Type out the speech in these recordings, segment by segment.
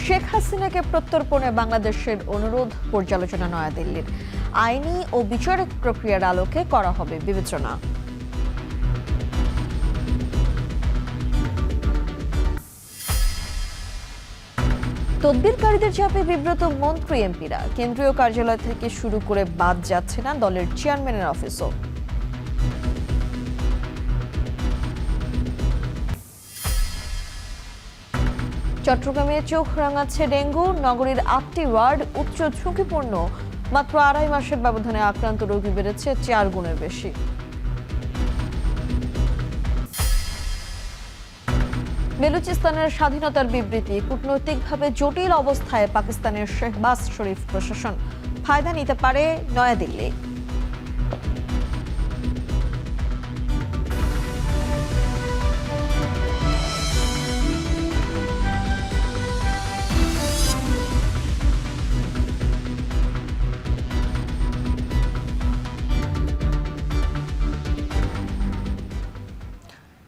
শেখ হাসিনাকে প্রত্যর্পণে বাংলাদেশের অনুরোধ পর্যালোচনা নয়াদিল্লির। আইনি ও বিচারিক প্রক্রিয়ার আলোকে করা হবে বিবেচনা। তদবিরকারীদের চাপে বিব্রত মন্ত্রী এমপিরা। কেন্দ্রীয় কার্যালয় থেকে শুরু করে বাদ যাচ্ছে না দলের চেয়ারম্যানের অফিসও। চট্টগ্রামে চোখ রাঙাচ্ছে ডেঙ্গু। নগরীর 8টি ওয়ার্ড উচ্চ ঝুঁকিপূর্ণ। মাত্র 2.5 মাসের ব্যবধানে আক্রান্ত রোগী বেড়েছে 4 গুণের বেশি। বেলুচিস্তানের স্বাধীনতার বিবৃতি। কূটনৈতিকভাবে জটিল অবস্থায় পাকিস্তানের শেহবাজ শরীফ প্রশাসন। ফায়দা নিতে পারে নয়াদিল্লি।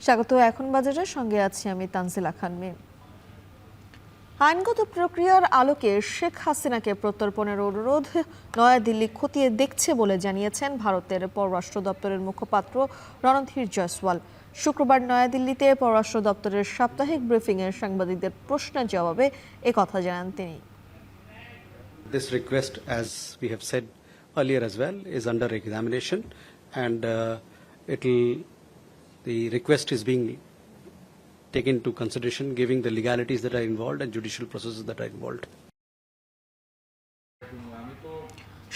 স্বাগত এখন বাজারের সঙ্গে আছি আমি তানজিলা খানমি। আইনগত প্রক্রিয়ার আলোকে শেখ হাসিনাকে প্রত্যর্পণের অনুরোধ নয়াদিল্লি খতিয়ে দেখছে বলে জানিয়েছেন ভারতের পররাষ্ট্র দপ্তরের মুখপাত্র রণধীর জয়সওয়াল। শুক্রবার নয়াদিল্লিতে পররাষ্ট্র দপ্তরের সাপ্তাহিক ব্রিফিংয়ে সাংবাদিকদের প্রশ্নের জবাবে একথা জানান তিনি। This request, as we have said earlier as well, is under examination, and the request is being taken into consideration, giving the legalities that are involved and judicial processes that are involved.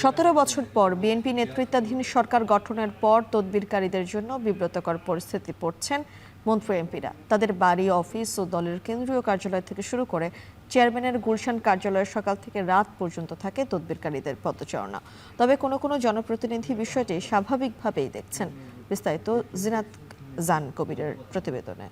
17 বছর পর BNP নেতৃত্বাধীন সরকার গঠনের পর তদবিরকারীদের জন্য বিব্রতকর পরিস্থিতি পড়ছেন মন্ত্রী এমপিরা। তাদের বাড়ি, অফিস ও দলের কেন্দ্রীয় কার্যালয় থেকে শুরু করে চেয়ারম্যানের গুলশান কার্যালয়ে সকাল থেকে রাত পর্যন্ত থাকে তদবিরকারীদের পদচারণা। তবে কোনো জনপ্রতিনিধি বিষয়টি স্বাভাবিকভাবেই দেখছেন। বিস্তারিত জিনাত জান কবিরের প্রতিবেদনে।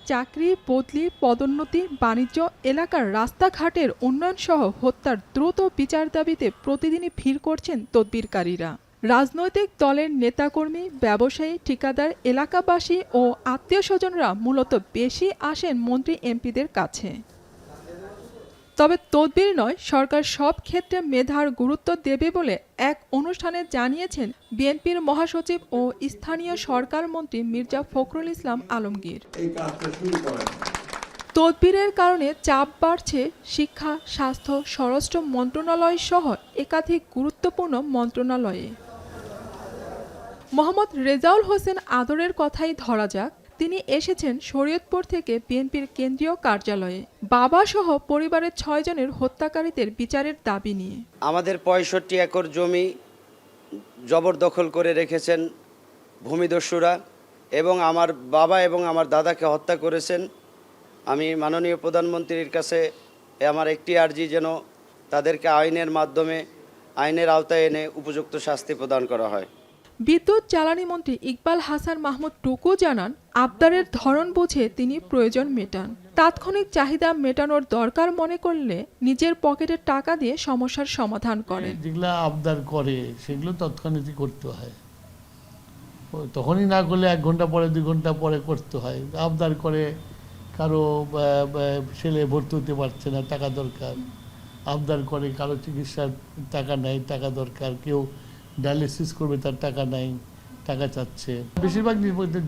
চাকরি, বদলি, পদোন্নতি, বাণিজ্য, এলাকার রাস্তাঘাটের উন্নয়ন সহ হত্যার দ্রুত বিচার দাবিতে প্রতিদিনই ভিড় করছেন তদবিরকারীরা। রাজনৈতিক দলের নেতাকর্মী, ব্যবসায়ী, ঠিকাদার, এলাকাবাসী ও আত্মীয় স্বজনরা মূলত বেশি আসেন মন্ত্রী এমপিদের কাছে। তবে তদবির নয়, সরকার সব ক্ষেত্রে মেধার গুরুত্ব দেবে বলে এক অনুষ্ঠানে জানিয়েছেন বিএনপির মহাসচিব ও স্থানীয় সরকার মন্ত্রী মির্জা ফখরুল ইসলাম আলমগীর। তদবিরের কারণে চাপ বাড়ছে শিক্ষা, স্বাস্থ্য, স্বরাষ্ট্র মন্ত্রণালয় সহ একাধিক গুরুত্বপূর্ণ মন্ত্রণালয়ে। মোহাম্মদ রেজাউল হোসেন আদরের কথাই ধরা যাক। তিনি এসেছেন শরীয়তপুর থেকে বিএনপির কেন্দ্রীয় কার্যালয়ে বাবা সহ পরিবারের 6 জনের হত্যাকারীদের বিচারের দাবি নিয়ে। আমাদের 65 একর জমি জবরদখল করে রেখেছেন ভূমিদস্যুরা এবং আমার বাবা এবং আমার দাদাকে হত্যা করেছেন। আমি মাননীয় প্রধানমন্ত্রীর কাছে আমার একটি আর্জি, যেন তাদেরকে আইনের মাধ্যমে আইনের আওতায় এনে উপযুক্ত শাস্তি প্রদান করা হয়। বিদ্যুৎ জ্বালানি মন্ত্রী ইকবাল হাসান মাহমুদ টুকু জানান, আবদারের ধরন বুঝে তিনি প্রয়োজন মেটান। তাৎক্ষণিক চাহিদা মেটানোর দরকার মনে করলে নিজের পকেটের টাকা দিয়ে সমস্যার সমাধান করেন। যেগুলো আবদার করে সেগুলো তৎক্ষণিক করতে হয়, তখনই না করলে 1 ঘন্টা পরে 2 ঘন্টা পরে করতে হয়। আবদার করে কারো ছেলে ভর্তি হতে পারছে না, টাকা দরকার। আবদার করে কারো চিকিৎসার টাকা নাই, টাকা দরকার। কেউ ডায়ালিসিস করবে, তার টাকা নাই, টাকা চাচ্ছে। বেশিরভাগ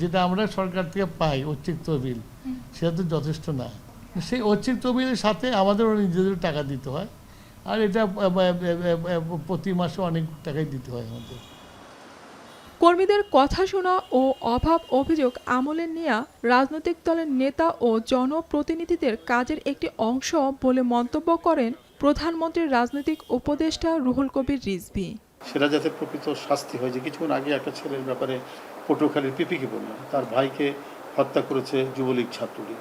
যেটা আমরা সরকার থেকে পাই ঐচ্ছিক তহবিল, সেটা তো যথেষ্ট না। সেই ঐচ্ছিক তহবিলের সাথে আমাদেরও নিজেদের টাকা দিতে হয়, আর এটা প্রতি মাসে অনেক টাকাই দিতে হয় আমাদের। কর্মীদের কথা শোনা ও অভাব অভিযোগ আমলে নেওয়া রাজনৈতিক দলের নেতা ও জনপ্রতিনিধিদের কাজের একটি অংশ বলে মন্তব্য করেন প্রধানমন্ত্রীর রাজনৈতিক উপদেষ্টা রুহুল কবির রিজভী। সেটা যাতে প্রকৃত শাস্তি হয়। যে কিছুক্ষণ আগে একটা ছেলের ব্যাপারে পটুয়াখালীর পিপিকে বললাম, তার ভাইকে হত্যা করেছে যুবলীগ ছাত্রলীগ।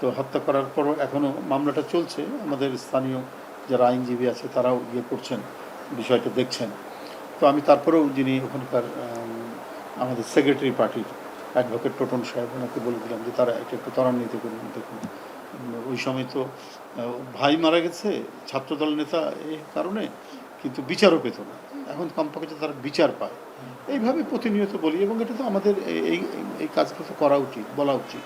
তো হত্যা করার পরও এখনও মামলাটা চলছে। আমাদের স্থানীয় যারা আইনজীবী আছে তারাও করছেন, বিষয়টা দেখছেন। তো আমি তারপরেও যিনি ওখানকার আমাদের সেক্রেটারি পার্টির অ্যাডভোকেট টোটন সাহেব, ওনাকে বলে দিলাম যে তারা এটা একটু ত্বরান্বিত করুন। দেখুন, ওই সময় তো ভাই মারা গেছে ছাত্রদল নেতা এই কারণে, কিন্তু বিচারও পেত না। এখন কমপক্ষে তারা বিচার পায়। এইভাবে প্রতিনিয়ত বলি, এবং এটা তো আমাদের এই কাজগুলো করা উচিত, বলা উচিত।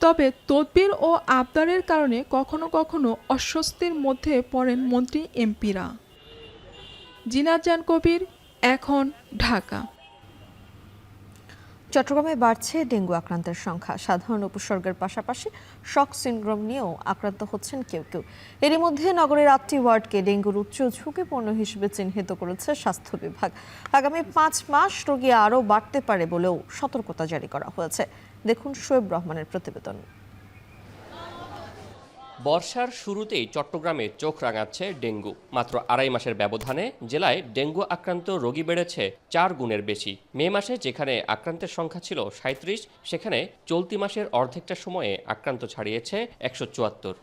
তবে তদবির ও আবদারের কারণে কখনো কখনো অস্বস্তির মধ্যে পড়েন মন্ত্রী এমপিরা। জিনাত জান কবির, এখন, ঢাকা। চট্টগ্রামে বাড়ছে ডেঙ্গু আক্রান্তের সংখ্যা। সাধারণ উপসর্গের পাশাপাশি শক সিনড্রোম নিয়েও আক্রান্ত হচ্ছেন কেউ কেউ। এরই মধ্যে নগরের 8টি ওয়ার্ডকে ডেঙ্গুর উচ্চ ঝুঁকিপূর্ণ হিসেবে চিহ্নিত করেছে স্বাস্থ্য বিভাগ। আগামী 5 মাস রোগী আরও বাড়তে পারে বলেও সতর্কতা জারি করা হয়েছে। দেখুন শোয়েব রহমানের প্রতিবেদন। বর্ষার শুরুতেই চট্টগ্রামে চোখ রাঙাচ্ছে ডেঙ্গু। মাত্র 2.5 মাসের ব্যবধানে জেলায় ডেঙ্গু আক্রান্ত রোগী বেড়েছে 4 গুণের বেশি। মে মাসে যেখানে আক্রান্তের সংখ্যা ছিল 37, সেখানে চলতি মাসের অর্ধেকটা সময়ে আক্রান্ত ছাড়িয়েছে 174।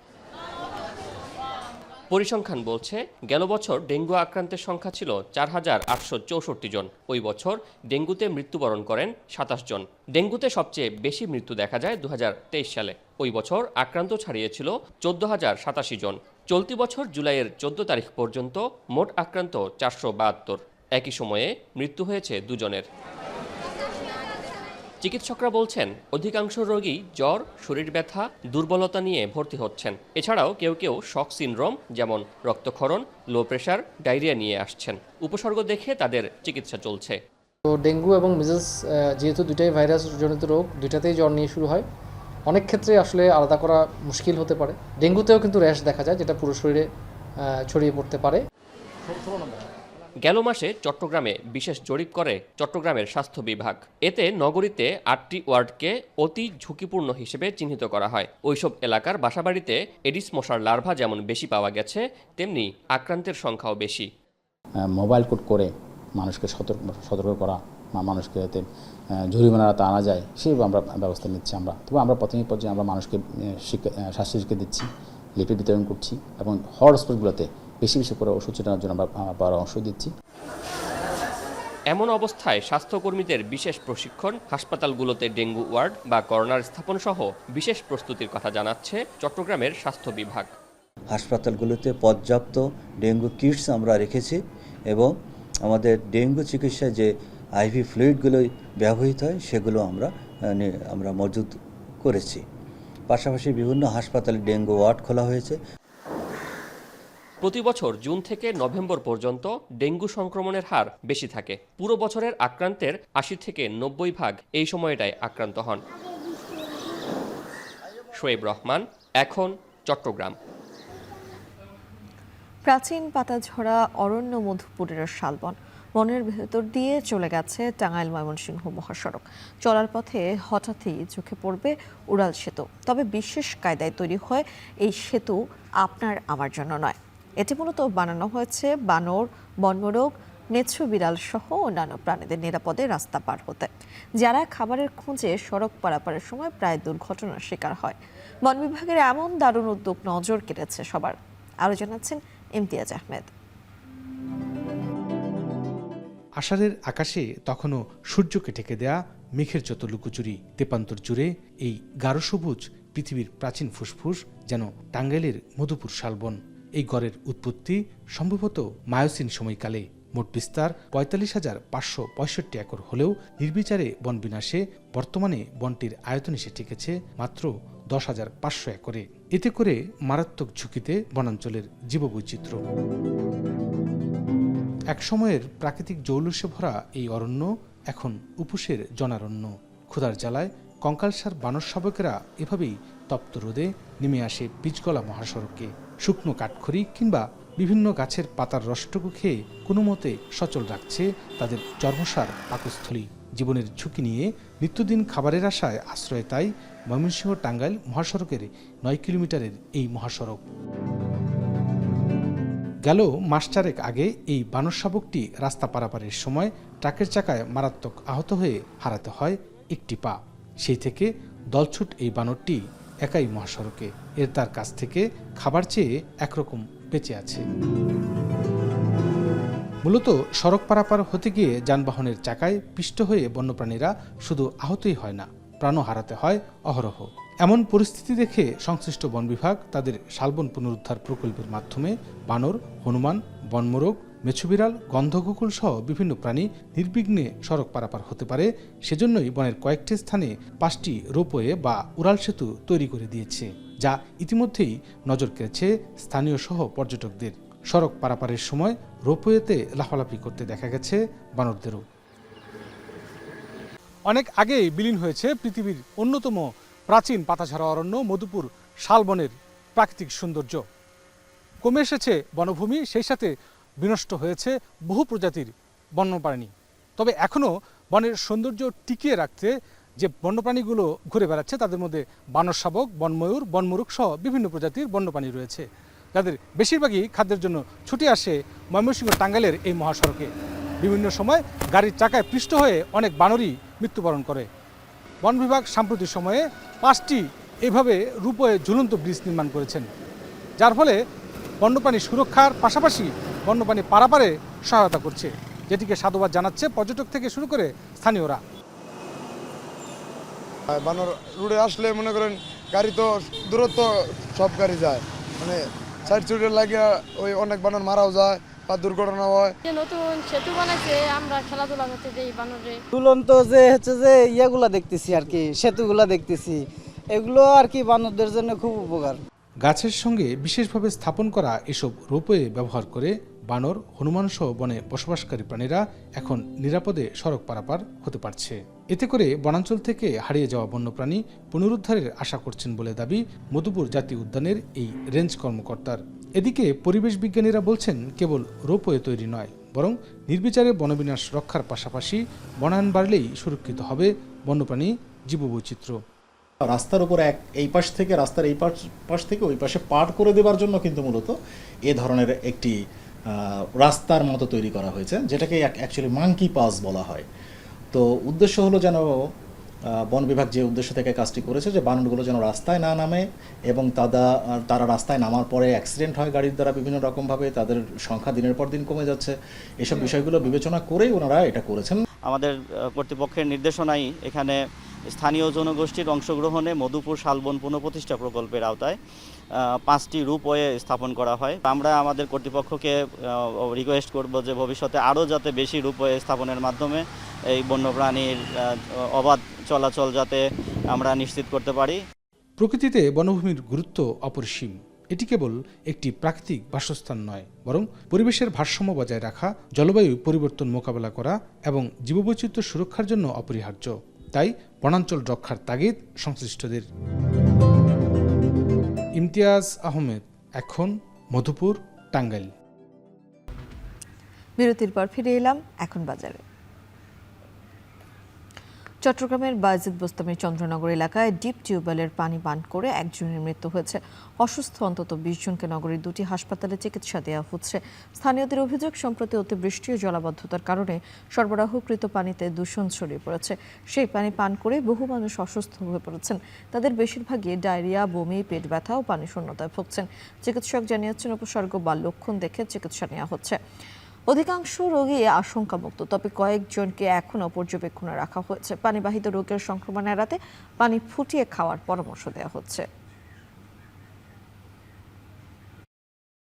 পরিসংখ্যান বলছে গেল বছর ডেঙ্গু আক্রান্তের সংখ্যা ছিল 4,864 জন। ওই বছর ডেঙ্গুতে মৃত্যুবরণ করেন 27 জন। ডেঙ্গুতে সবচেয়ে বেশি মৃত্যু দেখা যায় 2023 সালে। ওই বছর আক্রান্ত ছাড়িয়েছিল 14,087 জন। চলতি বছর জুলাইয়ের 14 তারিখ পর্যন্ত মোট আক্রান্ত 472। একই সময়ে মৃত্যু হয়েছে 2 জনের। চিকিৎসকরা বলছেন অধিকাংশ রোগী জ্বর, শরীর ব্যথা, দুর্বলতা নিয়ে ভর্তি হচ্ছেন। এছাড়াও কেউ কেউ শক সিনড্রোম যেমন রক্তক্ষরণ, লো প্রেশার, ডায়রিয়া নিয়ে আসছেন। উপসর্গ দেখে তাদের চিকিৎসা চলছে। তো ডেঙ্গু এবং মিজেলস যেহেতু দুটাই ভাইরাস জনিত রোগ, দুটাতেই জ্বর নিয়ে শুরু হয়। অনেক ক্ষেত্রে আসলে আলাদা করা মুশকিল হতে পারে। ডেঙ্গুতেও কিন্তু র্যাশ দেখা যায়, যেটা পুরো শরীরে ছড়িয়ে পড়তে পারে। গেল মাসে চট্টগ্রামে বিশেষ জরিপ করে চট্টগ্রামের স্বাস্থ্য বিভাগ। এতে নগরীতে 8টি ওয়ার্ডকে অতি ঝুঁকিপূর্ণ হিসেবে চিহ্নিত করা হয়। ওইসব এলাকার বাসাবাড়িতে এডিস মশার লার্ভা যেমন বেশি পাওয়া গেছে, তেমনি আক্রান্তের সংখ্যাও বেশি। মোবাইল কোড করে মানুষকে সতর্ক করা বা মানুষকে যাতে জরিমানা আনা যায় সেভাবে আমরা ব্যবস্থা নিচ্ছি। তবে আমরা প্রাথমিক পর্যায়ে আমরা মানুষকে স্বাস্থ্য শিক্ষা দিচ্ছি, লিফলেট বিতরণ করছি এবং হটস্পটগুলোতে বেশি বেশি করে ওষুধ ছেটানোর জন্য আমরা পরামর্শ দিচ্ছি। এমন অবস্থায় স্বাস্থ্যকর্মীদের বিশেষ প্রশিক্ষণ, হাসপাতালগুলোতে ডেঙ্গু ওয়ার্ড বা করোনার স্থাপন সহ বিশেষ প্রস্তুতির কথা জানাচ্ছে চট্টগ্রামের স্বাস্থ্য বিভাগ। হাসপাতালগুলোতে পর্যাপ্ত ডেঙ্গু কিটস আমরা রেখেছি এবং আমাদের ডেঙ্গু চিকিৎসায় যে আইভি ফ্লুইডগুলো ব্যবহৃত হয় সেগুলো আমরা মজুদ করেছি। পাশাপাশি বিভিন্ন হাসপাতালে ডেঙ্গু ওয়ার্ড খোলা হয়েছে। প্রতি বছর জুন থেকে নভেম্বর পর্যন্ত ডেঙ্গু সংক্রমণের হার বেশি থাকে। পুরো বছরের আক্রান্তের 80 থেকে 90% এই সময়টায় আক্রান্ত হন। শোয়েব রহমান, এখন, চট্টগ্রাম। প্রাচীন পাতাঝরা অরণ্য মধুপুরের শালবন বনের ভেতর দিয়ে চলে গেছে টাঙ্গাইল ময়মনসিংহ মহাসড়ক। চলার পথে হঠাৎই চোখে পড়বে উড়াল সেতু। তবে বিশেষ কায়দায় তৈরি হয় এই সেতু আপনার আমার জন্য নয়। এটি মূলত বানানো হয়েছে বানর, বনমোরগ, মেছো বিড়াল সহ অন্যান্য প্রাণীদের নিরাপদে রাস্তা পার হতে, যারা খাবারের খোঁজে সড়ক পারাপারের সময় প্রায় দুর্ঘটনার শিকার হয়। বন বিভাগের এমন দারুণ উদ্যোগ নজর কেড়েছে সবার। আরও জানাচ্ছেন ইমতিয়াজ আহমেদ। আষাঢ়ের আকাশে তখনও সূর্যকে ঢেকে দেয়া মেঘের যত লুকোচুরি, তেপান্তর জুড়ে এই গাঢ় সবুজ পৃথিবীর প্রাচীন ফুসফুস যেন টাঙ্গাইলের মধুপুর শালবন। এই গড়ের উৎপত্তি সম্ভবত মায়োসিন সময়কালে। মোট বিস্তার ৪৫,৫৬৫ একর হলেও নির্বিচারে বন বিনাশে বর্তমানে বনটির আয়তন এসে ঠেকেছে মাত্র ১০,৫০০ একরে। এতে করে মারাত্মক ঝুঁকিতে বনাঞ্চলের জীববৈচিত্র্য। একসময়ের প্রাকৃতিক জৌলুসে ভরা এই অরণ্য এখন উপুসের জনারণ্য। ক্ষুধার জ্বালায় কঙ্কালসার বানর শাবকেরা এভাবেই তপ্ত রোদে নেমে আসে পিচগলা মহাসড়কে। শুকনো কাঠখড়ি কিংবা বিভিন্ন গাছের পাতার রসটুকু খেয়ে কোনো মতে সচল রাখছে তাদের জন্মসার পাকস্থলী। জীবনের ঝুঁকি নিয়ে নিত্যদিন খাবারের আশায় আশ্রয় তাই ময়মনসিংহ টাঙ্গাইল মহাসড়কের ৯ কিলোমিটারের এই মহাসড়ক। গেল মাস চারেক আগে এই বানর শাবকটি রাস্তা পারাপারের সময় ট্রাকের চাকায় মারাত্মক আহত হয়ে হারাতে হয় একটি পা। সেই থেকে দলছুট এই বানরটি একাই মহাসড়কে। তার কাছ থেকে খাবার চেয়ে একরকম বেঁচে আছে। মূলত সড়ক পারাপার হতে গিয়ে যানবাহনের চাকায় পিষ্ট হয়ে বন্যপ্রাণীরা শুধু আহতই হয় না, প্রাণও হারাতে হয় অহরহ। এমন পরিস্থিতি দেখে সংশ্লিষ্ট বন বিভাগ তাদের শালবন পুনরুদ্ধার প্রকল্পের মাধ্যমে বানর, হনুমান, বনমোরগ, মেছুবিড়াল, গন্ধকুকুল সহ বিভিন্ন প্রাণী নির্বিঘ্নে সড়ক পারাপার হতে পারে, সেজন্যই বনের কয়েকটি স্থানে 5টি রোপওয়ে বা উড়াল সেতু তৈরি করে দিয়েছে, যা ইতিমধ্যেই নজর কেড়েছে স্থানীয় সহ পর্যটকদের। সড়ক পারাপারের সময় রোপওয়েতে লাফালাফি করতে দেখা গেছে বানরদেরও। অনেক আগেই বিলীন হয়েছে পৃথিবীর অন্যতম প্রাচীন পাতাঝরা অরণ্য মধুপুর শালবনের প্রাকৃতিক সৌন্দর্য। কমে এসেছে বনভূমি, সেই সাথে বিনষ্ট হয়েছে বহু প্রজাতির বন্যপ্রাণী। তবে এখনও বনের সৌন্দর্য টিকিয়ে রাখতে যে বন্যপ্রাণীগুলো ঘুরে বেড়াচ্ছে তাদের মধ্যে বানর শাবক, বনময়ূর, বনমুরগ সহ বিভিন্ন প্রজাতির বন্যপ্রাণী রয়েছে, যাদের বেশিরভাগই খাদ্যের জন্য ছুটে আসে ময়মনসিংহ টাঙ্গাইলের এই মহাসড়কে। বিভিন্ন সময় গাড়ির চাকায় পৃষ্ঠ হয়ে অনেক বানরই মৃত্যুবরণ করে। বন বিভাগ সাম্প্রতিক সময়ে 5টি এভাবে রূপে ঝুলন্ত ব্রিজ নির্মাণ করেছেন, যার ফলে বন্যপ্রাণী সুরক্ষার পাশাপাশি বন্যপ্রাণী পারাপারে সহায়তা করছে, যেটিকে সাধুবাদ জানাচ্ছে পর্যটক থেকে শুরু করে স্থানীয়রা। বানর রোডে আসলে মনে করেন গাড়ি তো দূরত্ব সব গাড়ি যায়, মানে সাইড সুইডে লাগিয়ে ওই অনেক বানর মারাও যায় বা দুর্ঘটনা হয়। নতুন সেতু বানাইছে, আমরা খেলাধুলা করতে যাই বানরে। তুলন্ত যে হচ্ছে যে ইয়াগুলা দেখতেছি আর কি, সেতুগুলা দেখতেছি, এগুলো আর কি বানরদের জন্য খুব উপকার। গাছের সঙ্গে বিশেষভাবে স্থাপন করা এসব রোপওয়ে ব্যবহার করে বানর, হনুমান সহ বনে বসবাসকারী প্রাণীরা এখন নিরাপদে সড়ক পারাপার হতে পারছে। এতে করে বনাঞ্চল থেকে হারিয়ে যাওয়া বন্যপ্রাণী পুনরুদ্ধারের আশা করছেন বলে দাবি মধুপুর জাতীয় উদ্যানের এই রেঞ্জ কর্মকর্তার। এদিকে পরিবেশ বিজ্ঞানীরা বলছেন, কেবল রোপওয়ে তৈরি নয়, বরং নির্বিচারে বনবিনাশ রক্ষার পাশাপাশি বনায়ন বাড়লেই সুরক্ষিত হবে বন্যপ্রাণী জীববৈচিত্র্য। রাস্তার উপর এই পাশ থেকে রাস্তার এই পাশ থেকে ওই পাশে পার করে দেওয়ার জন্য কিন্তু মূলত এ ধরনের একটি রাস্তার মতো তৈরি করা হয়েছে, যেটাকে অ্যাকচুয়ালি মাঙ্কি পাস বলা হয়। তো উদ্দেশ্য হলো যেন বন বিভাগ যে উদ্দেশ্য থেকে কাজটি করেছে যে বানরগুলো যেন রাস্তায় না নামে এবং তারা রাস্তায় নামার পরে অ্যাক্সিডেন্ট হয় গাড়ির দ্বারা, বিভিন্ন রকমভাবে তাদের সংখ্যা দিনের পর দিন কমে যাচ্ছে, এসব বিষয়গুলো বিবেচনা করেই ওনারা এটা করেছেন। আমাদের কর্তৃপক্ষের নির্দেশনায় এখানে স্থানীয় জনগোষ্ঠীর অংশগ্রহণে মধুপুর শালবন পুনঃপ্রতিষ্ঠা প্রকল্পের আওতায় 5টি রূপওয়ে স্থাপন করা হয়। আমরা আমাদের কর্তৃপক্ষকে রিকোয়েস্ট করব যে ভবিষ্যতে আরও যাতে বেশি রূপওয়ে স্থাপনের মাধ্যমে এই বন্যপ্রাণীর অবাধ চলাচল যাতে আমরা নিশ্চিত করতে পারি। প্রকৃতিতে বনভূমির গুরুত্ব অপরিসীম। এটি কেবল একটি প্রাকৃতিক বাসস্থান নয়, বরং পরিবেশের ভারসাম্য বজায় রাখা, জলবায়ু পরিবর্তন মোকাবেলা করা এবং জীববৈচিত্র্য সুরক্ষার জন্য অপরিহার্য। তাই বনাঞ্চল রক্ষার তাগিদ সংশ্লিষ্টদের। ইমতিয়াজ আহমেদ, এখন মধুপুর, টাঙ্গাইল। বিরতির পর ফিরে এলাম এখন বাজারে। চট্টগ্রামের বায়েজিদ বোস্তামী চন্দ্রনগর এলাকায় ডিপ টিউবওয়েলের পানি পান করে একজনের মৃত্যু হয়েছে। অসুস্থ অন্তত 20 জনকে নগরীর 2টি হাসপাতালে চিকিৎসা দেওয়া হচ্ছে। স্থানীয়দের অভিযোগ, সম্প্রতি অতিবৃষ্টি ও জলাবদ্ধতার কারণে সরবরাহকৃত পানিতে দূষণ ছড়িয়ে পড়েছে। সেই পানি পান করে বহু মানুষ অসুস্থ হয়ে পড়েছেন। তাদের বেশিরভাগই ডায়রিয়া, বমি, পেট ব্যথা ও পানি শূন্যতায় ভুগছেন। চিকিৎসক জানিয়েছেন, উপসর্গ বা লক্ষণ দেখে চিকিৎসা নেওয়া হচ্ছে। অধিকাংশ রোগী আশঙ্কামুক্ত, তবে কয়েকজনকে এখনও পর্যবেক্ষণে রাখা হয়েছে। পানিবাহিত রোগের সংক্রমণ এড়াতে পানি ফুটিয়ে খাওয়ার পরামর্শ দেওয়া হচ্ছে।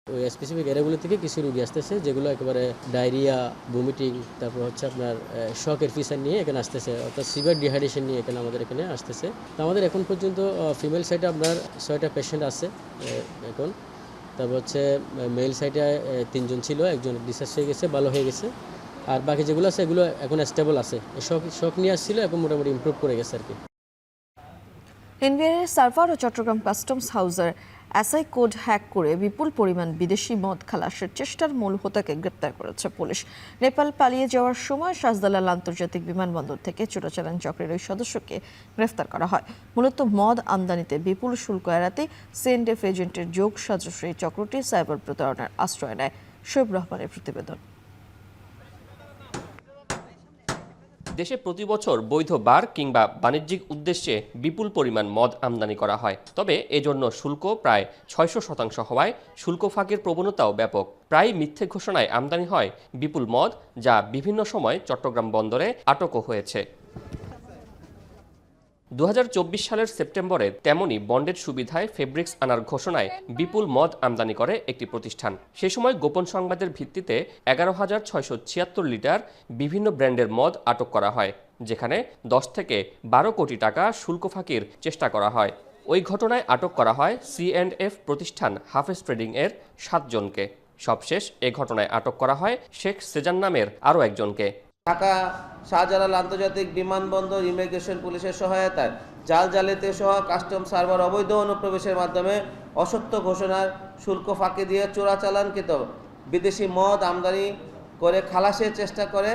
ওই স্পেসিফিক এরিয়াগুলো থেকে কিছু রোগী আসতেছে, যেগুলো একেবারে ডায়রিয়া, ভমিটিং, তারপর হচ্ছে আপনার শকের ফিসার নিয়ে এখানে আসতেছে, অর্থাৎ সিভিয়ার ডিহাইড্রেশন নিয়ে আমাদের এখানে আসতেছে। তো আমাদের এখন পর্যন্ত ফিমেল সাইডে আপনার 6টা পেশেন্ট আছে এখন। তারপর হচ্ছে মেল সাইডে 3 জন ছিল, একজন ডিসচার্জ হয়ে গেছে, ভালো হয়ে গেছে। আর বাকি যেগুলো আছে এগুলো এখন স্টেবল আছে। শক নিয়ে আসছিল, এখন মোটামুটি ইমপ্রুভ করে গেছে আর কি। এনবিআর সার্ভার ও চট্টগ্রাম কাস্টমস হাউসের এসআই কোড হ্যাক করে বিপুল পরিমাণ বিদেশি মদ খালাসের চেষ্টার মূল হোতাকে গ্রেপ্তার করেছে পুলিশ। নেপাল পালিয়ে যাওয়ার সময় শাহজালাল আন্তর্জাতিক বিমানবন্দর থেকে চোরাচালান চক্রের ওই সদস্যকে গ্রেফতার করা হয়। মূলত মদ আমদানিতে বিপুল শুল্ক এড়াতে সিএনডিএফ এজেন্টের যোগ সাজস এই চক্রটি সাইবার প্রতারণার আশ্রয় নেয়। শোয়েব রহমানের প্রতিবেদন। দেশে প্রতি বছর বৈধ বার কিংবা বাণিজ্যিক উদ্দেশ্যে বিপুল পরিমাণ মদ আমদানি করা হয়। তবে এজন্য শুল্ক প্রায় 600% হওয়ায় শুল্ক ফাঁকের প্রবণতাও ব্যাপক। প্রায় মিথ্যে ঘোষণায় আমদানি হয় বিপুল মদ, যা বিভিন্ন সময় চট্টগ্রাম বন্দরে আটকও হয়েছে। 2024 সালের সেপ্টেম্বরে তেমনি বন্ডের সুবিধায় ফেব্রিক্স আনার ঘোষণায় বিপুল মদ আমদানি করে একটি প্রতিষ্ঠান। সে সময় গোপন সংবাদের ভিত্তিতে 11,676 লিটার বিভিন্ন ব্র্যান্ডের মদ আটক করা হয়, যেখানে 10 থেকে 12 কোটি টাকা শুল্ক ফাঁকির চেষ্টা করা হয়। ওই ঘটনায় আটক করা হয় C&F প্রতিষ্ঠান হাফেজ ট্রেডিং এর 7 জনকে। সবশেষ এ ঘটনায় আটক করা হয় শেখ সেজান নামের আরও একজনকে। ঢাকা শাহজালাল আন্তর্জাতিক বিমানবন্দর ইমিগ্রেশন পুলিশের সহায়তায় জালিয়াতি সহ কাস্টম সার্ভার অবৈধ অনুপ্রবেশের মাধ্যমে অসত্য ঘোষণার শুল্ক ফাঁকি দিয়ে চোরাচালানকৃত বিদেশি মদ আমদানি করে খালাসের চেষ্টা করে।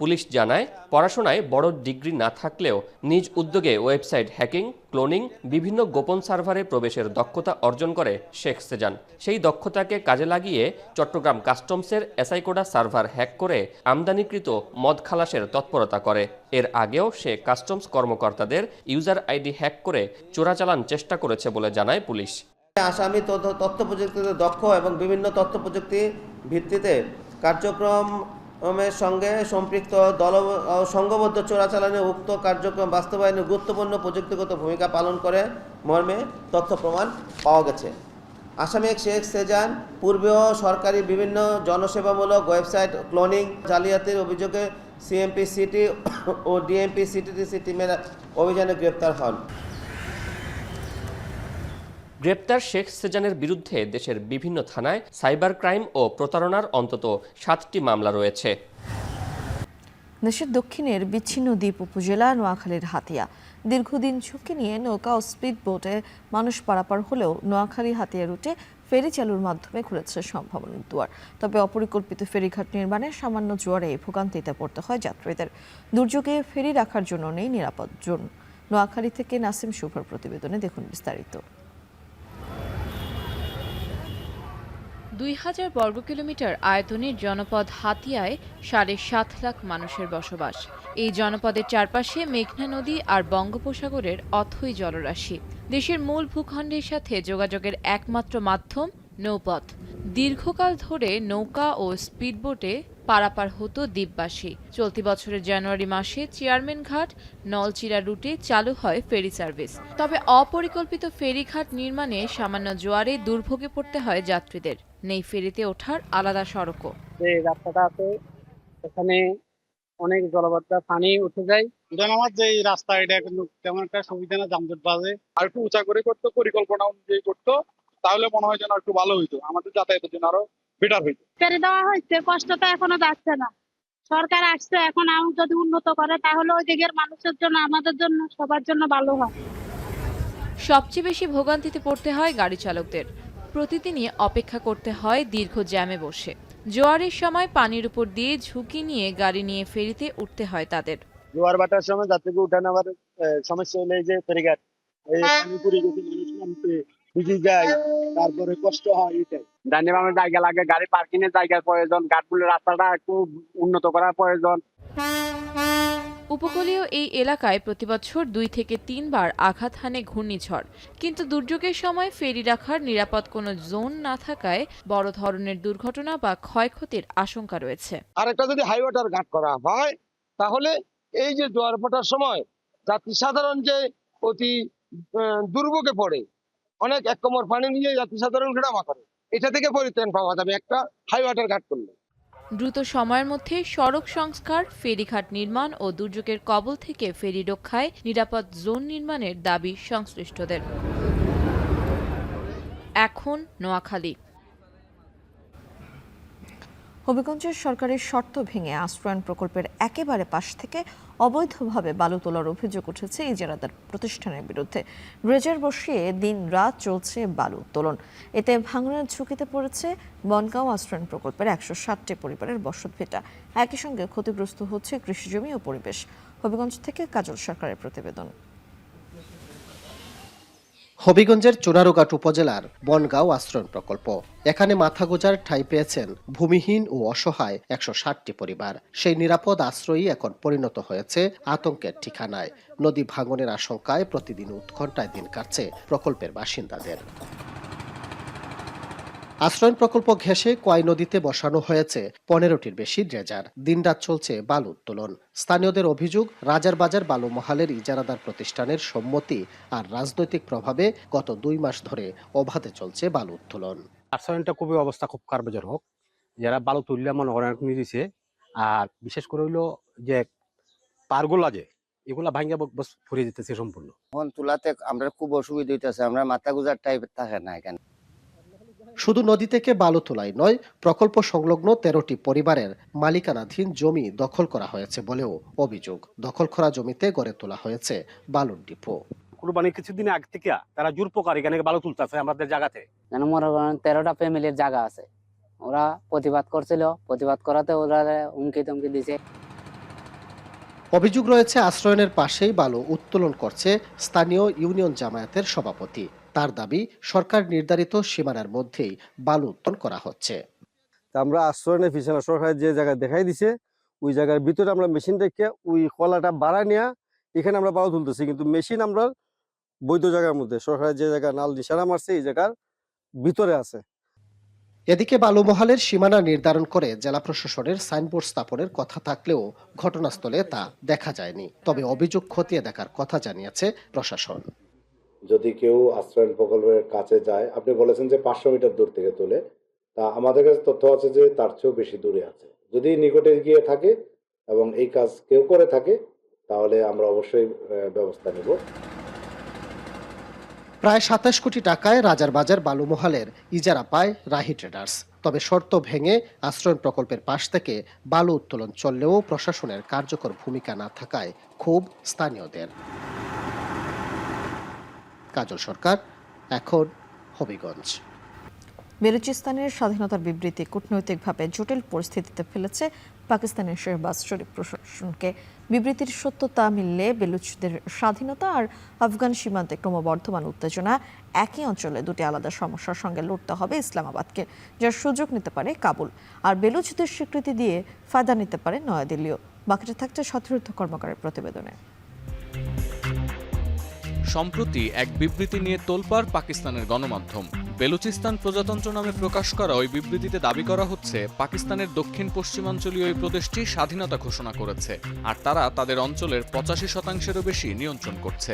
পুলিশ জানায়, পড়াশোনায় বড় ডিগ্রি না থাকলেও নিজ উদ্যোগে ওয়েবসাইট হ্যাকিং, ক্লোনিং, বিভিন্ন গোপন সার্ভারে প্রবেশের দক্ষতা অর্জন করে শেখ সেজান। সেই দক্ষতাকে কাজে লাগিয়ে চট্টগ্রাম কাস্টমসের এসআইকোডা সার্ভার হ্যাক করে আমদানিকৃত মদ খালাসের তৎপরতা করে। এর আগেও সে কাস্টমস কর্মকর্তাদের ইউজার আইডি হ্যাক করে চোরাচালান চেষ্টা করেছে বলে জানায় পুলিশ। আসামি তথ্য প্রযুক্তিতে দক্ষ এবং বিভিন্ন তথ্য প্রযুক্তি ভিত্তিতে কার্যক্রমের সঙ্গে সম্পৃক্ত দল সংঘবদ্ধ চোরাচালানে উক্ত কার্যক্রম বাস্তবায়নে গুরুত্বপূর্ণ প্রযুক্তিগত ভূমিকা পালন করে মর্মে তথ্য প্রমাণ পাওয়া গেছে। আসামি শেখ সেজান পূর্বেও সরকারি বিভিন্ন জনসেবামূলক ওয়েবসাইট ক্লোনিং জালিয়াতির অভিযোগে সিএমপি সিটি ও ডিএমপি সিটিডিসি টিমের অভিযানে গ্রেপ্তার হন। গ্রেপ্তার শেখ সেজানের বিরুদ্ধে দেশের বিভিন্ন থানায় সাইবার ক্রাইম ও প্রতারণার অন্তত 7টি মামলা রয়েছে। দেশের দক্ষিণের বিচ্ছিন্ন দ্বীপ উপজেলা নোয়াখালীর হাতিয়া দীর্ঘদিন ঝুঁকি নিয়ে নৌকা ও স্পিড বোটে মানুষ পারাপার হলেও নোয়াখালী হাতিয়া রুটে ফেরি চালুর মাধ্যমে খুলেছে সম্ভাবনার দুয়ার। তবে অপরিকল্পিত ফেরিঘাট নির্মাণে সামান্য জোয়ারে ভোগান্তিতে পড়তে হয় যাত্রীদের। দুর্যোগে ফেরি রাখার জন্য নেই নিরাপদ জোন। নোয়াখালী থেকে নাসিম শুভর প্রতিবেদনে দেখুন বিস্তারিত। 2000 বর্গ কিলোমিটার আয়তনের জনপদ হাতিয়ায় 7.5 লাখ মানুষের বসবাস। এই জনপদের চারপাশে মেঘনা নদী আর বঙ্গোপসাগরের অথই জলরাশি। দেশের মূল ভূখণ্ডের সাথে যোগাযোগের একমাত্র মাধ্যম নৌপথ। দীর্ঘকাল ধরে নৌকা ও স্পিডবোটে পারাপার হতো দ্বীপবাসী। চলতি বছরের জানুয়ারি মাসে চেয়ারম্যান ঘাট নলচিরা রুটে চালু হয় ফেরি সার্ভিস। তবে অপরিকল্পিত ফেরিঘাট নির্মাণে সামান্য জোয়ারে দুর্ভোগে পড়তে হয় যাত্রীদের। নেই ফেরিতে ওঠার আলাদা সড়কও। এই রাস্তাটা আছে, এখানে অনেক জলবদ্ধ পানি উঠে যায়। আমার যে রাস্তা এটা কিন্তু তেমন একটা সুবিধা না, যানজট বাজে। আর একটু উঁচা করে করতো, পরিকল্পনা অনুযায়ী করতো, তাহলে মনে হয় যেন একটু ভালো হইতো, আমাদের যাতায়াতের জন্য আরো বেটার হইতো। ফেরি দেওয়া হয়েছে, কষ্টটা এখনো যাচ্ছে না। সরকার আসছে, এখন যদি উন্নত করে তাহলে ওই দিকের মানুষের জন্য, আমাদের জন্য, সবার জন্য ভালো হয়। সবচেয়ে বেশি ভোগান্তিতে পড়তে হয় গাড়ি চালকদের। প্রতিদিনই অপেক্ষা করতে হয় দীর্ঘ জ্যামে বসে। জোয়ারের সময় পানির উপর দিয়ে ঝুঁকি নিয়ে গাড়ি নিয়ে ফেরিতে উঠতে হয় তাদের। জোয়ার ভাটার সময় যাত্রীকে উঠে নেওয়ার সমস্যা হলে যে ফেরিঘাট, এই পানি পুরি গেছে, মানুষ নামতে ভিজে যায়, তারপরে কষ্ট হয়। এটাই জানি আমার জায়গা লাগে, গাড়ি পার্কিং এর জায়গার প্রয়োজন, ঘাটগুলোর রাস্তাটা একটু উন্নত করার প্রয়োজন। উপকূলীয় এই এলাকায় প্রতিবছর 2 থেকে 3 বার আঘাত হানে ঘূর্ণিঝড়। কিন্তু দুর্যোগের সময় ফেরি রাখার নিরাপদ কোনো জোন না থাকায় বড় ধরনের দুর্ঘটনা বা ক্ষয়ক্ষতির আশঙ্কা রয়েছে। আরেকটা যদি হাই ওয়াটার ঘাট করা হয়, তাহলে এই যে জোয়ার ভাটার সময় যাত্রী সাধারণ যে অতি দুর্ভোগে পড়ে, অনেক এক কোমর পানি নিয়ে যাত্রী সাধারণ ঘেরামা করে, এটা থেকে পরিত্রাণ পাওয়া যাবে একটা হাই ওয়াটার ঘাট করলে। দ্রুত সময়ের মধ্যে সড়ক সংস্কার, ফেরিঘাট নির্মাণ ও দুর্যোগের কবল থেকে ফেরি রক্ষায় নিরাপদ জোন নির্মাণের দাবি সংশ্লিষ্টদের। এখন নোয়াখালী। হবিগঞ্জের সরকারের শর্ত ভেঙে আশ্রয়ণ প্রকল্পের একেবারে পাশ থেকে অবৈধভাবে বালু তোলার অভিযোগ উঠেছে ইজারাদার প্রতিষ্ঠানের বিরুদ্ধে। ড্রেজার বসিয়ে দিন রাত চলছে বালু উত্তোলন। এতে ভাঙনের ঝুঁকিতে পড়েছে বনগাঁও আশ্রয়ণ প্রকল্পের 160টি পরিবারের বসতভিটা। একই সঙ্গে ক্ষতিগ্রস্ত হচ্ছে কৃষিজমি ও পরিবেশ। হবিগঞ্জ থেকে কাজল সরকারের প্রতিবেদন। হবিগঞ্জের চুনারুঘাট উপজেলার বনগাঁও আশ্রয়ণ প্রকল্প। এখানে মাথা গোজার ঠাঁই পেয়েছেন ভূমিহীন ও অসহায় 160টি পরিবার। সেই নিরাপদ আশ্রয়ই এখন পরিণত হয়েছে আতঙ্কের ঠিকানায়। নদী ভাঙনের আশঙ্কায় প্রতিদিন উৎকণ্ঠায় দিন কাটছে প্রকল্পের বাসিন্দাদের। আশ্রয়ণ প্রকল্প ঘেঁষে কয় নদীতে বসানো হয়েছে 15টির বেশি ড্রেজার। দিনরাত চলছে বালু উত্তোলন। স্থানীয়দের অভিযোগ, রাজারবাজার বালু মহালের ইজারাদার প্রতিষ্ঠানের সম্মতি আর রাজনৈতিক প্রভাবে গত 2 মাস ধরে অবাধে চলছে বালু উত্তোলন। আশ্রয়ণটা খুবই অবস্থা খুব কার্যকর, যারা বালু তুললে মনে করেন দিছে। আর বিশেষ করে হইলো যে পারগুলা যে এগুলা ভাঙ্গা ফুরিয়ে যেতেছে সম্পূর্ণ। এখন তুলাতে আমরা খুব অসুবিধা হইতেছে, আমরা মাথা গুজার টাইপ থাকে না এখানে। শুধু নদী থেকে বালু তোলাই নয়, প্রকল্প সংলগ্ন 13টি পরিবারের মালিকানাধীন জমি দখল করা হয়েছে বলেও অভিযোগ। দখল করা জমিতে গড়ে তোলা হয়েছে বালুর ডিপো। কুরবানির কিছুদিন আগে থেকে তারা জোর প্রকার এখানে বালু তুলতেছে আমাদের জায়গাতে। মনে করেন 13টা ফ্যামিলির জায়গা আছে, ওরা প্রতিবাদ করছিল, প্রতিবাদ করাতে ওরা হুমকি ধমকি দিছে। অভিযোগ রয়েছে আশ্রয়নের পাশেই বালু উত্তোলন করছে স্থানীয় ইউনিয়ন জামায়াতের সভাপতি। তার দাবি, সরকার নির্ধারিত সীমানার মধ্যেই বালু উত্তোলন করা হচ্ছে। আমরা আশ্রয়নের পিছনে সরকার যে জায়গায় দেখাই দিছে ওই জায়গার ভিতরে আমরা মেশিন রেখে ওই কলাটা বাড়া নিয়ে এখানে আমরা বালু তুলতেছি, কিন্তু মেশিন আমরা বৈধ জায়গার মধ্যে সরকারের যে জায়গায় নাল নিশানা মারছে এই জায়গার ভিতরে আছে। এদিকে বালু মহালের সীমানা নির্ধারণ করে জেলা প্রশাসনের সাইনবোর্ড স্থাপনের কথা থাকলেও ঘটনাস্থলে তা দেখা যায়নি। তবে অভিযোগ খতিয়ে দেখার কথা জানিয়েছে প্রশাসন। যদি কেউ আশ্রয়ণ প্রকল্পের কাছে যায়, আপনি বলেছেন যে 500 মিটার দূর থেকে তোলে, তা আমাদের কাছে তথ্য আছে যে তার চেয়েও বেশি দূরে আছে। যদি নিকটে গিয়ে থাকে এবং এই কাজ কেউ করে থাকে তাহলে আমরা অবশ্যই ব্যবস্থা নেব। প্রায় 27 কোটি টাকায় রাজারবাজার বালু মহালের ইজারা পায় রাহি ট্রেডার্স। তবে শর্ত ভেঙে আশ্রয়ণ প্রকল্পের পাশ থেকে বালু উত্তোলন চললেও প্রশাসনের কার্যকর ভূমিকা না থাকায় ক্ষোভ স্থানীয়দের। কাজল সরকার, এখন হবিগঞ্জ। বেলুচিস্তানের স্বাধীনতার বিবৃতি কূটনৈতিকভাবে জটিল পরিস্থিতিতে ফেলেছে পাকিস্তানের শেহবাজ শরীফ প্রশাসনকে। বিবৃতির সত্যতা মিললে বেলুচদের স্বাধীনতা আর আফগান সীমান্তে ক্রমবর্ধমান উত্তেজনা, একই অঞ্চলে দুটি আলাদা সমস্যার সঙ্গে লড়তে হবে ইসলামাবাদকে, যার সুযোগ নিতে পারে কাবুল। আর বেলুচদের স্বীকৃতি দিয়ে ফায়দা নিতে পারে নয়াদিল্লিও। বাকিটা থাকছে সতীর্থ কর্মকারের প্রতিবেদনে। সম্প্রতি এক বিবৃতি নিয়ে তোলপাড় পাকিস্তানের গণমাধ্যম। বেলুচিস্তান প্রজাতন্ত্র নামে প্রকাশ করা ওই বিবৃতিতে দাবি করা হচ্ছে পাকিস্তানের দক্ষিণ পশ্চিমাঞ্চলীয় এই প্রদেশটি স্বাধীনতা ঘোষণা করেছে আর তারা তাদের অঞ্চলের 85%-এরও বেশি নিয়ন্ত্রণ করছে।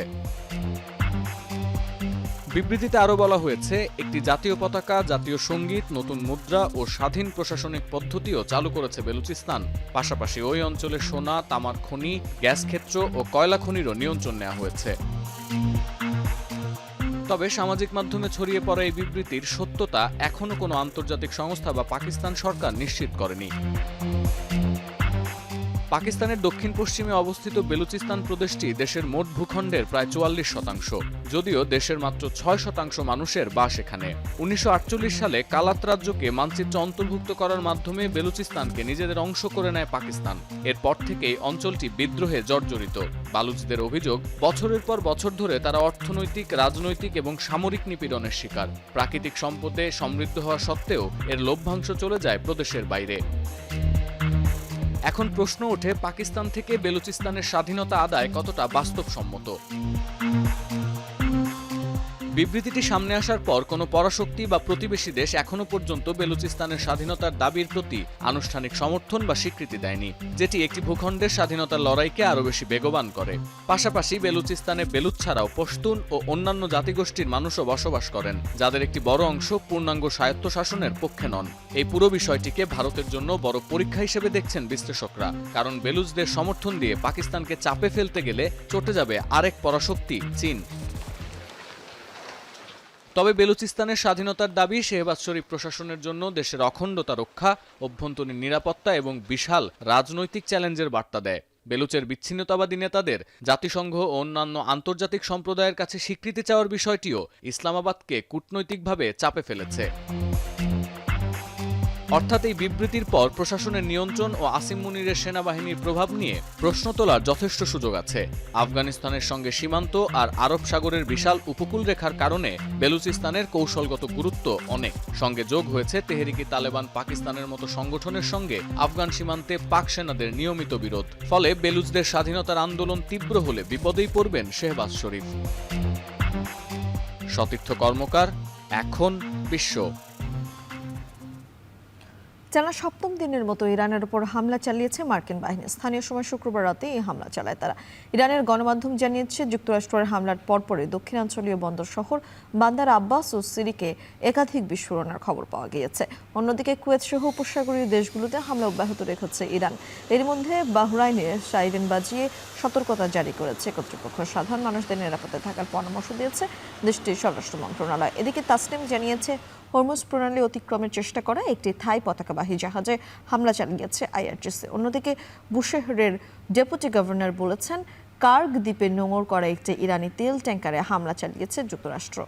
বিবৃতিতে আরও বলা হয়েছে, একটি জাতীয় পতাকা, জাতীয় সঙ্গীত, নতুন মুদ্রা ও স্বাধীন প্রশাসনিক পদ্ধতিও চালু করেছে বেলুচিস্তান। পাশাপাশি ওই অঞ্চলে সোনা, তামার খনি, গ্যাস ক্ষেত্র ও কয়লা খনিরও নিয়ন্ত্রণ নেওয়া হয়েছে। তবে সামাজিক মাধ্যমে ছড়িয়ে পড়া এই বিবৃতির সত্যতা এখনো কোনো আন্তর্জাতিক সংস্থা বা পাকিস্তান সরকার নিশ্চিত করেনি। পাকিস্তানের দক্ষিণ পশ্চিমে অবস্থিত বেলুচিস্তান প্রদেশটি দেশের মোট ভূখণ্ডের প্রায় 44%, যদিও দেশের মাত্র 6% মানুষের বাস এখানে। 1948 সালে কালাত রাজ্যকে মানচিত্রে অন্তর্ভুক্ত করার মাধ্যমে বেলুচিস্তানকে নিজেদের অংশ করে নেয় পাকিস্তান। এরপর থেকেই অঞ্চলটি বিদ্রোহে জর্জরিত। বালুচদের অভিযোগ, বছরের পর বছর ধরে তারা অর্থনৈতিক, রাজনৈতিক এবং সামরিক নিপীড়নের শিকার। প্রাকৃতিক সম্পদে সমৃদ্ধ হওয়া সত্ত্বেও এর লভ্যাংশ চলে যায় প্রদেশের বাইরে। এখন প্রশ্ন ওঠে, পাকিস্তান থেকে বেলুচিস্তানের স্বাধীনতা আদায় কতটা বাস্তবসম্মত। বিবৃতিটি সামনে আসার পর কোনো পরাশক্তি বা প্রতিবেশী দেশ এখনো পর্যন্ত বেলুচিস্তানের স্বাধীনতার দাবির প্রতি আনুষ্ঠানিক সমর্থন বা স্বীকৃতি দেয়নি, যেটি একটি ভূখণ্ডের স্বাধীনতার লড়াইকে আরও বেশি বেগবান করে। পাশাপাশি বেলুচিস্তানে বেলুচ ছাড়াও পশতুন ও অন্যান্য জাতিগোষ্ঠীর মানুষও বসবাস করেন, যাদের একটি বড় অংশ পূর্ণাঙ্গ স্বায়ত্তশাসনের পক্ষে নন। এই পুরো বিষয়টিকে ভারতের জন্য বড় পরীক্ষা হিসেবে দেখছেন বিশ্লেষকরা, কারণ বেলুচদের সমর্থন দিয়ে পাকিস্তানকে চাপে ফেলতে গেলে চটে যাবে আরেক পরাশক্তি চীন। তবে বেলুচিস্তানের স্বাধীনতার দাবি শেহবাজ শরীফ প্রশাসনের জন্য দেশের অখণ্ডতা রক্ষা, অভ্যন্তরীণ নিরাপত্তা এবং বিশাল রাজনৈতিক চ্যালেঞ্জের বার্তা দেয়। বেলুচের বিচ্ছিন্নতাবাদী নেতাদের জাতিসংঘ ও অন্যান্য আন্তর্জাতিক সম্প্রদায়ের কাছে স্বীকৃতি চাওয়ার বিষয়টিও ইসলামাবাদকে কূটনৈতিকভাবে চাপে ফেলেছে। অর্থাৎ এই বিবৃতির পর প্রশাসনের নিয়ন্ত্রণ ও আসিম মুনিরের সেনাবাহিনীর প্রভাব নিয়ে প্রশ্ন তোলার যথেষ্ট সুযোগ আছে। আফগানিস্তানের সঙ্গে সীমান্ত আর আরব সাগরের বিশাল উপকূল রেখার কারণে বেলুচিস্তানের কৌশলগত গুরুত্ব অনেক। সঙ্গে যোগ হয়েছে তেহরিকি তালেবান পাকিস্তানের মতো সংগঠনের সঙ্গে আফগান সীমান্তে পাক সেনাদের নিয়মিত বিরোধ। ফলে বেলুচদের স্বাধীনতার আন্দোলন তীব্র হলে বিপদেই পড়বেন শেহবাজ শরীফ। সতীর্থ কর্মকার, এখন বিশ্ব। টানা সপ্তম দিনের মতো ইরানের উপর হামলা চালিয়েছে মার্কিন বাহিনী। স্থানীয় সময় শুক্রবার রাতে এই হামলা চালায় তারা। ইরানের গণমাধ্যম জানিয়েছে, যুক্তরাষ্ট্রের হামলার পরপরই দক্ষিণাঞ্চলীয় বন্দর শহর বান্দার আব্বাস ও সিরিকে একাধিক বিস্ফোরণের খবর পাওয়া গিয়েছে। অন্যদিকে কুয়েত সহ উপসাগরীয় দেশগুলোতে হামলা অব্যাহত রেখেছে ইরান। এর মধ্যে বাহরাইনে সাইরেন বাজিয়ে সতর্কতা জারি করেছে কর্তৃপক্ষ। সাধারণ মানুষদের নিরাপদে থাকার পরামর্শ দিয়েছে দেশটির স্বরাষ্ট্র মন্ত্রণালয়। এদিকে তাসনিম জানিয়েছে, হরমুজ প্রণালী অতিক্রমের চেষ্টা করা একটি থাই পতাকাবাহী জাহাজে হামলা চালিয়েছে আইআরজিসি। অন্যদিকে বুশেহরের ডেপুটি গভর্নর বলেছেন, কার্গ দ্বীপে নোঙর করা একটি ইরানি তেল ট্যাঙ্কারে হামলা চালিয়েছে যুক্তরাষ্ট্র।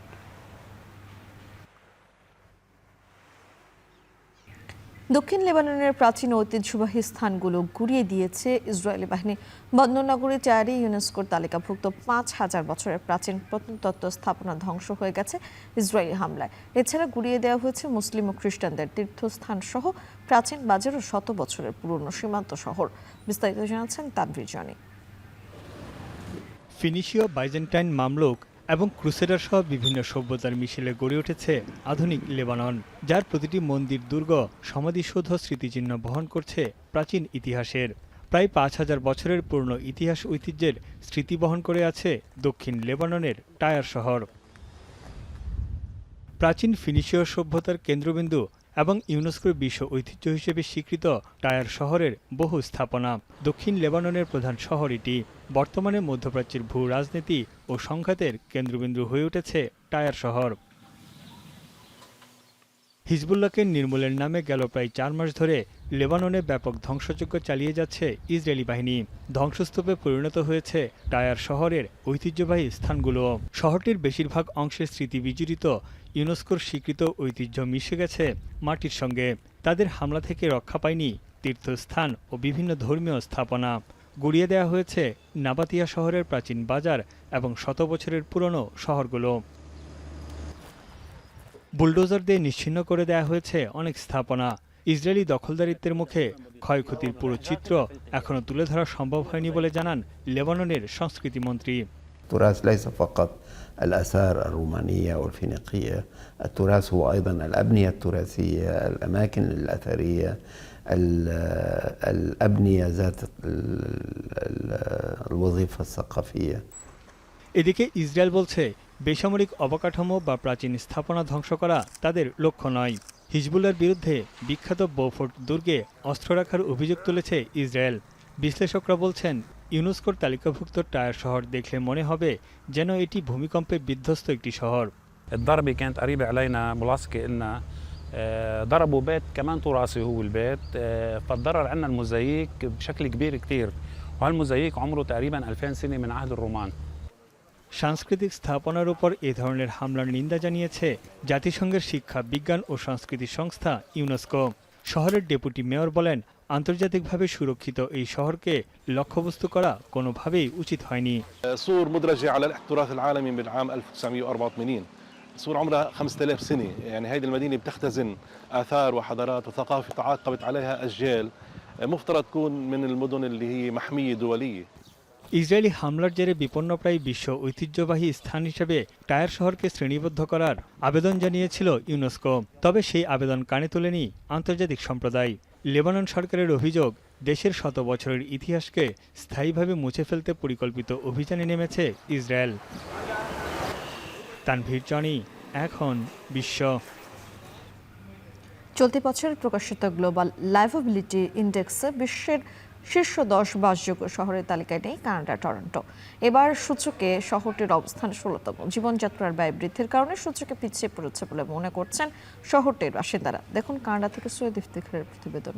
দক্ষিণ লেবাননের প্রাচীন ঐতিহ্যবাহী স্থানগুলো গুড়িয়ে দিয়েছে ইসরায়েলি বাহিনী। বন্দরনগরী টায়ারে ইউনেস্কোর তালিকাভুক্ত ৫,০০০ বছরের প্রাচীন প্রত্নতত্ত্ব স্থাপনা ধ্বংস হয়ে গেছে ইসরায়েলি হামলায়। এছাড়া গুড়িয়ে দেওয়া হয়েছে মুসলিম ও খ্রিস্টানদের তীর্থস্থান সহ প্রাচীন বাজার ও ১০০ বছরের পুরনো সীমান্ত শহর। বিস্তারিত জানাচ্ছেন তানভীর জনি। ফিনিশীয়, বাইজেন্টাইন, মামলুক এবং ক্রুসেডার সহ বিভিন্ন সভ্যতার মিশেলে গড়ে উঠেছে আধুনিক লেবানন, যার প্রতিটি মন্দির, দুর্গ, সমাধিসৌধ স্মৃতিচিহ্ন বহন করছে প্রাচীন ইতিহাসের। প্রায় ৫,০০০ বছরের পুরনো ইতিহাস ঐতিহ্যের স্মৃতি বহন করে আছে দক্ষিণ লেবাননের টায়ার শহর। প্রাচীন ফিনিশীয় সভ্যতার কেন্দ্রবিন্দু এবং ইউনেস্কোর বিশ্ব ঐতিহ্য হিসেবে স্বীকৃত টায়ার শহরের বহু স্থাপনা। দক্ষিণ লেবাননের প্রধান শহর এটি। বর্তমানে মধ্যপ্রাচ্যের ভূ রাজনীতি ও সংঘাতের কেন্দ্রবিন্দু হয়ে উঠেছে টায়ার শহর। হিজবুল্লাহকে নির্মূলের নামে গেল প্রায় ৪ মাস ধরে লেবাননে ব্যাপক ধ্বংসযজ্ঞ চালিয়ে যাচ্ছে ইসরায়েলি বাহিনী। ধ্বংসস্তূপে পরিণত হয়েছে টায়ার শহরের ঐতিহ্যবাহী স্থানগুলো। শহরটির বেশিরভাগ অংশের স্মৃতি বিজড়িত ইউনেস্কোর স্বীকৃত ঐতিহ্য মিশে গেছে মাটির সঙ্গে। তাদের হামলা থেকে রক্ষা পায়নি তীর্থস্থান ও বিভিন্ন ধর্মীয় স্থাপনা। গুড়িয়ে দেওয়া হয়েছে নাবাতিয়া শহরের প্রাচীন বাজার এবং ১০০ বছরের পুরনো শহরগুলো। বুলডোজার দিয়ে নিশ্চিহ্ন করে দেওয়া হয়েছে অনেক স্থাপনা। ইসরায়েলি দখলদারিত্বের মুখে ক্ষয়ক্ষতির পুরো চিত্র এখনও তুলে ধরা সম্ভব হয়নি বলে জানান লেবাননের সংস্কৃতিমন্ত্রী। التراث ليس فقط الآثار الرومانية والفينيقية، التراث هو أيضا الأبنية التراثية، الأماكن الأثرية، الأبنية ذات الوظيفة الثقافية। এদিকে ইসরায়েল বলছে, বেসামরিক অবকাঠামো বা প্রাচীন স্থাপনা ধ্বংস করা তাদের লক্ষ্য নয়। হিজবুল্লাহর বিরুদ্ধে বিখ্যাত বোফোর্ট দুর্গে অস্ত্র রাখার অভিযোগ তুলেছে ইসরায়েল। বিশ্লেষকরা বলছেন, ইউনেস্কোর তালিকাভুক্ত টায়ার শহর দেখলে মনে হবে যেন এটি ভূমিকম্পে বিধ্বস্ত একটি শহর। الضربة كانت قريبة علينا ملاصقة إلنا، ضربوا بيت كمان تراثي هو البيت، فالضرر عندنا الموزاييك بشكل كبير كتير، وهالموزاييك عمره تقريبا 2000 سنة من عهد الرومان। সাংস্কৃতিক স্থাপনার উপর এ ধরনের হামলার নিন্দা জানিয়েছে জাতিসংঘের শিক্ষা, বিজ্ঞান ও সংস্কৃতি সংস্থা ইউনেস্কো। শহরের ডেপুটি মেয়র বলেন, আন্তর্জাতিকভাবে সুরক্ষিত এই শহরকে লক্ষ্যবস্তু করা কোনোভাবেই উচিত হয়নি। سور مدرجة على التراث العالمي من عام 1984. سور عمرها 5000 سنة، يعني هذه المدينة بتختزن آثار وحضارات وثقافة تعاقبت عليها أجيال، مفترض تكون من المدن اللي هي محمية دولية। ইসরায়েলি হামলার জেরে বিপন্নপ্রায় বিশ্ব ঐতিহ্যবাহী স্থান হিসেবে টায়ার শহরকে শ্রেণীবদ্ধ করার আবেদন জানিয়েছিল ইউনেস্কো। তবে সেই আবেদন কানে তোলেনি আন্তর্জাতিক সম্প্রদায়। লেবানন সরকারের অভিযোগ, দেশের ১০০ বছরের ইতিহাসকে স্থায়ীভাবে মুছে ফেলতে পরিকল্পিত অভিযানে নেমেছে ইসরায়েল। তানভীর জনি, এখন বিশ্ব। চলতি বছর প্রকাশিত গ্লোবাল লাইভেবিলিটি ইন্ডেক্সে বিশ্বের শীর্ষ ১০ বাসযোগ্য শহরের তালিকায় নেই কানাডার টরন্টো। এবার সূচকে শহরটির অবস্থান ১৬তম। জীবনযাত্রার ব্যয় বৃদ্ধির কারণে সূচকে পিছিয়ে পড়েছে বলে মনে করছেন শহরটির বাসিন্দারা। দেখুন কানাডা থেকে সৈয়দ ইফতিখারের প্রতিবেদন।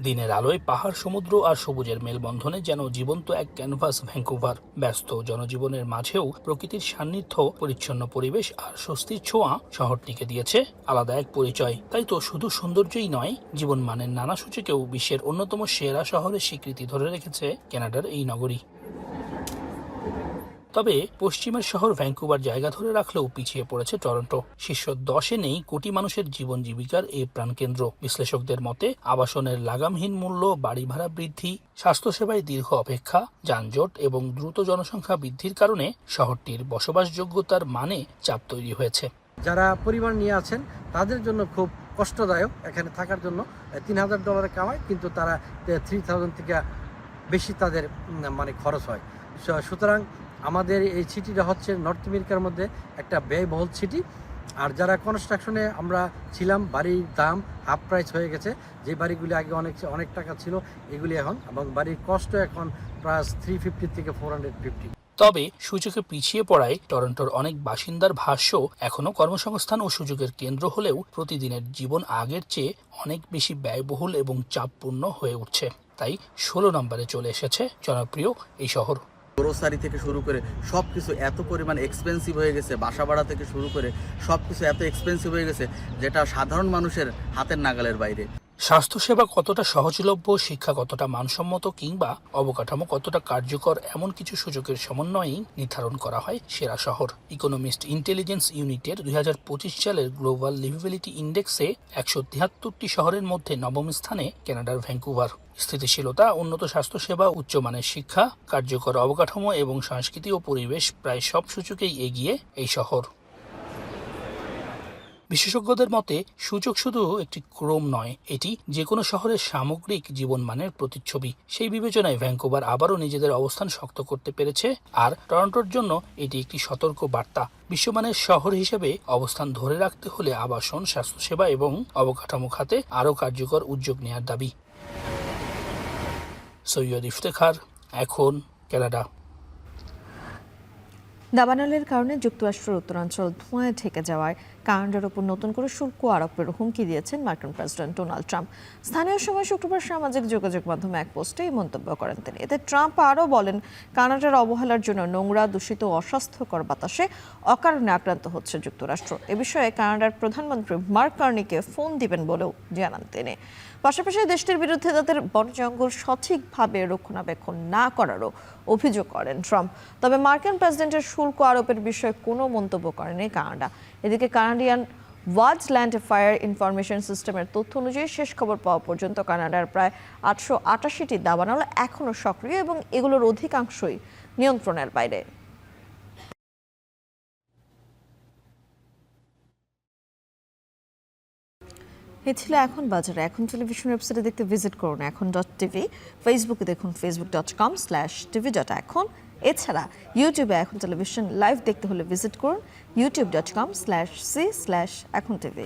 দিনের আলোয় পাহাড়, সমুদ্র আর সবুজের মেলবন্ধনে যেন জীবন্ত এক ক্যানভাস ভ্যাঙ্কুভার। ব্যস্ত জনজীবনের মাঝেও প্রকৃতির সান্নিধ্য, পরিচ্ছন্ন পরিবেশ আর স্বস্তির ছোঁয়া শহরটিকে দিয়েছে আলাদা এক পরিচয়। তাই তো শুধু সৌন্দর্যই নয়, জীবনমানের নানা সূচকেও বিশ্বের অন্যতম সেরা শহরের স্বীকৃতি ধরে রেখেছে কানাডার এই নগরী। তবে পশ্চিমের শহর ভ্যাঙ্কুভার জায়গা ধরে রাখলেও পিছিয়ে পড়েছে টরন্টো। শীর্ষ 10-এ নেই কোটি মানুষের জীবন জীবিকার এই প্রাণকেন্দ্র। বিশ্লেষকদের মতে, আবাসনের লাগামহীন মূল্য, বাড়ি ভাড়া বৃদ্ধি, স্বাস্থ্যসেবায় দীর্ঘ অপেক্ষা, যানজট এবং দ্রুত জনসংখ্যা বৃদ্ধির কারণে শহরটির বসবাসযোগ্যতার মানে চাপ তৈরি হয়েছে। যারা পরিবার নিয়ে আছেন তাদের জন্য খুব কষ্টদায়ক এখানে থাকার জন্য। $3,000 কামায়, কিন্তু তারা 3,000 থেকে বেশি তাদের মানে খরচ হয়। সুতরাং আমাদের এই সিটিটা হচ্ছে নর্থ আমেরিকার মধ্যে একটা ব্যয়বহুল সিটি। আর যারা কনস্ট্রাকশনে আমরা ছিলাম, বাড়ির দাম হাফ প্রাইস হয়ে গেছে। যে বাড়িগুলি আগে অনেক টাকা ছিল, এগুলি এখন, এবং বাড়ির কষ্ট এখন প্রায় 350 থেকে 450। তবে সূচকে পিছিয়ে পড়ায় টরন্টোর অনেক বাসিন্দার ভাষ্য, এখনও কর্মসংস্থান ও সুযোগের কেন্দ্র হলেও প্রতিদিনের জীবন আগের চেয়ে অনেক বেশি ব্যয়বহুল এবং চাপপূর্ণ হয়ে উঠছে। তাই 16 নম্বরে চলে এসেছে জনপ্রিয় এই শহর। গ্রোসারি থেকে শুরু করে সব কিছু এত পরিমাণ এক্সপেন্সিভ হয়ে গেছে, বাসা ভাড়া থেকে শুরু করে সব কিছু এত এক্সপেন্সিভ হয়ে গেছে, যেটা সাধারণ মানুষের হাতের নাগালের বাইরে। স্বাস্থ্যসেবা কতটা সহজলভ্য, শিক্ষা কতটা মানসম্মত কিংবা অবকাঠামো কতটা কার্যকর, এমন কিছু সুযোগের সমন্বয়েই নির্ধারণ করা হয় সেরা শহর। ইকোনমিস্ট ইন্টেলিজেন্স ইউনিটের 2025 সালের গ্লোবাল লিভেবিলিটি ইন্ডেক্সে 173টি শহরের মধ্যে 9ম স্থানে কানাডার ভ্যাঙ্কুভার। স্থিতিশীলতা, উন্নত স্বাস্থ্যসেবা, উচ্চমানের শিক্ষা, কার্যকর অবকাঠামো এবং সংস্কৃতি ও পরিবেশ, প্রায় সব সূচকেই এগিয়ে এই শহর। বিশেষজ্ঞদের মতে সূচক শুধু একটি ক্রম নয়, এটি যে কোনো শহরের সামগ্রিক জীবনমানের প্রতিচ্ছবি। সেই বিবেচনায় ভ্যাঙ্কুভার আবারও নিজেদের অবস্থান শক্ত করতে পেরেছে, আর টরন্টোর জন্য এটি একটি সতর্ক বার্তা। বিশ্বমানের শহর হিসেবে অবস্থান ধরে রাখতে হলে আবাসন, স্বাস্থ্যসেবা এবং অবকাঠামো খাতে আরও কার্যকর উদ্যোগ নেওয়ার দাবি। সৈয়দ ইফতেখার, এখন, কানাডা। দাবানলের কারণে যুক্তরাষ্ট্রের উত্তরাঞ্চল ধোঁয়ায় ঢেকে যাওয়ায় কানাডার উপর নতুন করে শুল্ক আরোপের হুমকি দিয়েছেন মার্কিন প্রেসিডেন্ট ডোনাল্ড ট্রাম্প। স্থানীয় সময় শুক্রবার সামাজিক যোগাযোগ মাধ্যমে এক পোস্টে এই মন্তব্য করেন তিনি। এতে ট্রাম্প আরও বলেন, কানাডার অবহেলার জন্য নোংরা, দূষিত ও অস্বাস্থ্যকর বাতাসে অকারণে আক্রান্ত হচ্ছে যুক্তরাষ্ট্র। এ বিষয়ে কানাডার প্রধানমন্ত্রী মার্ক কার্নিকে ফোন দিবেন বলেও জানান তিনি। পাশাপাশি দেশটির বিরুদ্ধে তাদের বন জঙ্গল সঠিকভাবে রক্ষণাবেক্ষণ না করারও অভিযোগ করেন ট্রাম্প। তবে মার্কিন প্রেসিডেন্টের শুল্ক আরোপের বিষয়ে কোনো মন্তব্য করেনি কানাডা। এদিকে Canadian wild land fire information সিস্টেমের তথ্য অনুযায়ী শেষ খবর পাওয়া পর্যন্ত কানাডার প্রায় 888টি দাবানল এখনও সক্রিয় এবং এগুলোর অধিকাংশই নিয়ন্ত্রণের বাইরে। এ ছিল এখন বাজারে। এখন টেলিভিশন ওয়েবসাইটে দেখতে ভিজিট করুন এখন.tv, ফেসবুকে দেখুন facebook.com/tv.এখন। এছাড়া ইউটিউবে এখন টেলিভিশন লাইভ দেখতে হলে ভিজিট করুন youtube.com/c/echontv।